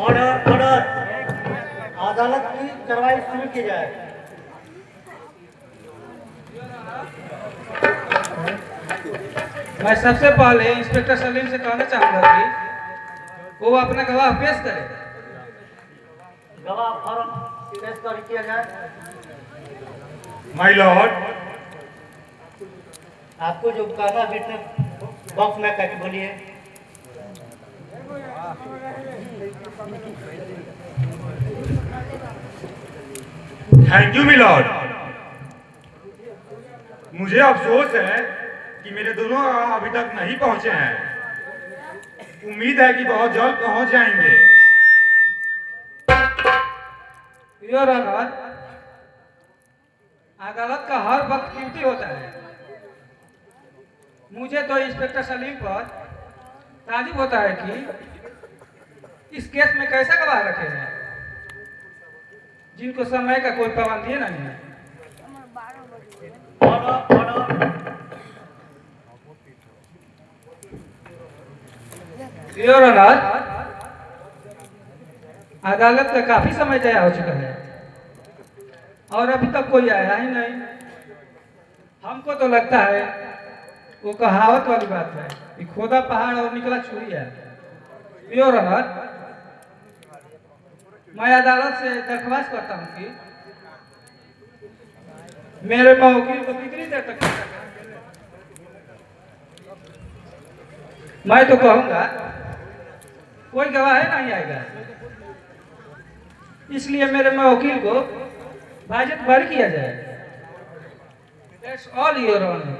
Order order, अदालत की कार्रवाई शुरू की जाए। मैं सबसे पहले इंस्पेक्टर सलीम से कहना चाहूंगा कि वो अपना गवाह पेश करे। गवाह फॉर्म पेश कर किया जाए। माय लॉर्ड, आपको जो कहना विटनेस बॉक्स में करके बोलिए। Thank you milord. मुझे अफसोस है कि मेरे दोनों अभी तक नहीं पहुंचे हैं। उम्मीद है कि बहुत जल्द पहुंच जाएंगे। योर ऑनर, अदालत का हर वक्त कीमती होता है। मुझे तो इंस्पेक्टर सलीम पर ताजुब होता है कि इस केस में कैसा गवाह रखे हैं जिनको समय का कोई पाबंदी नहीं है। ऑर्डर ऑर्डर, योर ऑनर, अदालत का काफी समय तय हो चुका है और अभी तक कोई आया ही नहीं। हमको तो लगता है वो कहावत वाली बात है कि खोदा पहाड़ और निकला चूड़िया। योर ऑनर, मैं अदालत से दरख्वास्त करता हूं कि मेरे वकील को कितनी देर तक मैं तो कहूंगा कोई गवाह नहीं आएगा, इसलिए मेरे वकील को बाजित बरी किया जाए। That's all your honour.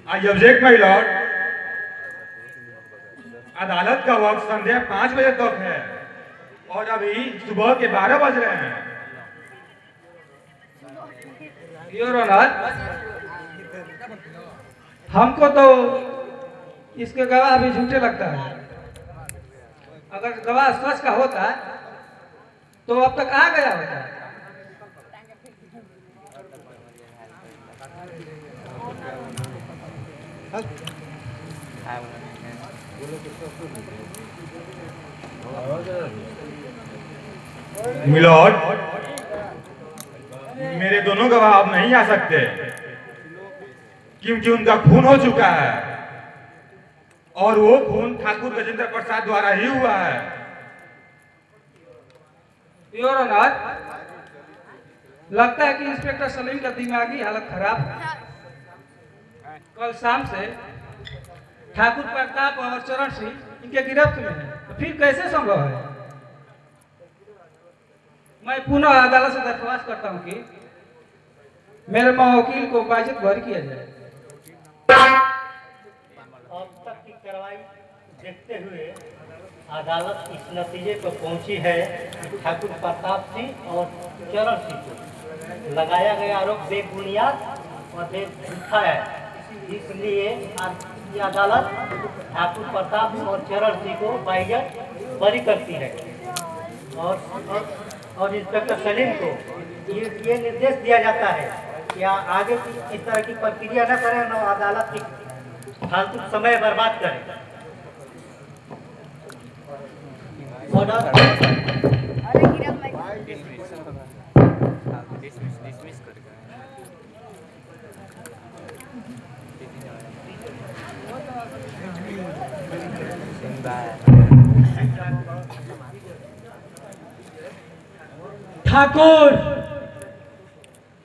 I object my lord. अदालत का वक्त संध्या 5 बजे तक है और अभी सुबह के 12 बज रहे हैं। योर ऑनर, हमको तो इसके गवाह भी झूठे लगता है। अगर गवाह सच का होता तो अब तक आ गया होता। मिलॉर्ड, मेरे दोनों गवाह अब नहीं आ सकते क्योंकि उनका खून हो चुका है और वो खून ठाकुर गजेंद्र प्रसाद द्वारा ही हुआ है। योर ऑनर, लगता है कि इंस्पेक्टर सलीम का दिमागी हालत खराब है। कल शाम से ठाकुर प्रताप और चरण सिंह इनके गिरफ्त में है, तो फिर कैसे संभव है? मैं पुनः अदालत से दरख्वास्त करता हूं कि मेरे वकील को बाजित बरी किया जाए। अब तक की कार्रवाई देखते हुए अदालत इस नतीजे पर पहुंची है कि ठाकुर प्रताप सिंह और चरण सिंह को लगाया गया आरोप बेबुनियाद और झूठा है। इसलिए ये अदालत ठाकुर प्रताप और चरण सिंह को बाइज्जत बरी करती है और इंस्पेक्टर सलीम को ये निर्देश दिया जाता है कि आगे की इस तरह की प्रक्रिया न करें और अदालत की फालतू समय बर्बाद करें। ठाकुर,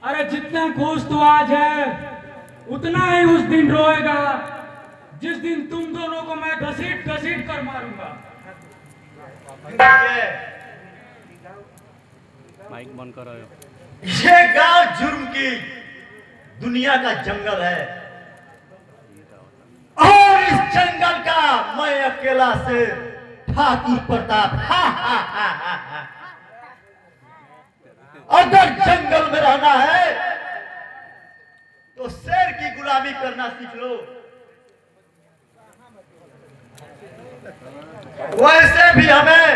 अरे जितना घूस तो आज है उतना ही उस दिन रोएगा जिस दिन तुम दोनों को मैं घसीट घसीट कर मारूंगा। माइक बंद करो। ये गांव जुर्म की दुनिया का जंगल है और इस जंगल का मैं अकेला से ठाकुर प्रताप। हा हा हा। रहना है तो शेर की गुलामी करना सीख लो। वैसे भी हमें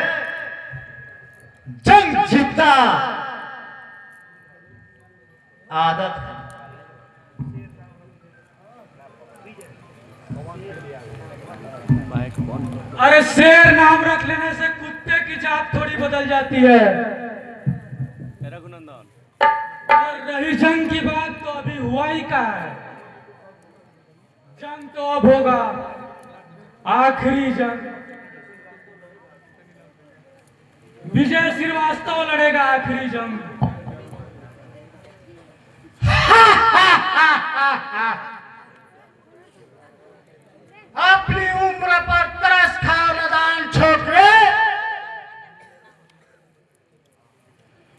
जंग जीतना आदत है। अरे शेर नाम रख लेने से कुत्ते की जात थोड़ी बदल जाती है। और रही जंग की बात तो अभी हुआ ही का है। जंग तो अब होगा, आखिरी जंग। विजय श्रीवास्तव लड़ेगा आखिरी जंग। अपनी उम्र पर तरस खाओ नदान छोकरे।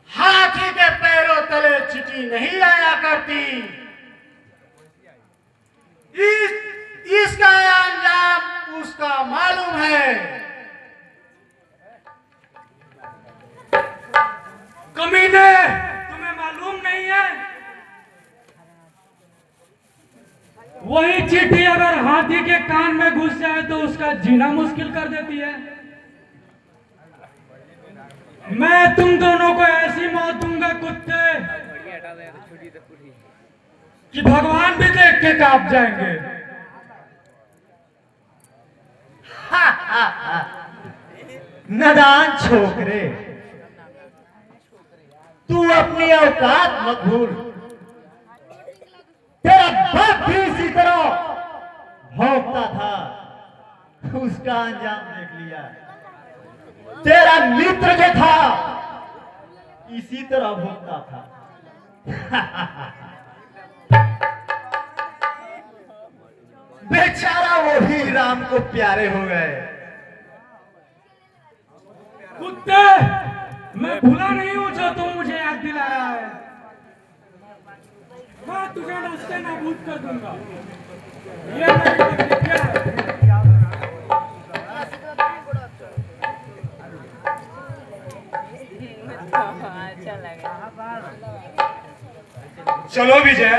हाथी के पैरों तले चिटी नहीं आया करती। इसका अंजाम उसका मालूम है। कमीने, तुम्हें मालूम नहीं है? वही चींटी अगर हाथी के कान में घुस जाए तो उसका जीना मुश्किल कर देती है। मैं तुम दोनों को ऐसी मौत दूंगा कुत्ते कि भगवान भी देख के कांप जाएंगे। नदान छोकरे, तू अपनी औकात मत भूल। तेरा बाप भी इसी तरह भौंकता था, उसका अंजाम देख लिया। तेरा मित्र जो था इसी तरह भौंकता था। बेचारा वो भी राम को प्यारे हो गए। कुत्ते, मैं भूला नहीं हूं जो तुम मुझे याद दिला रहा है। मैं तुझे रास्ते नाबूद कर दूंगा। ये मेरी प्रतिज्ञा है। अच्छा लगा। चलो विजय,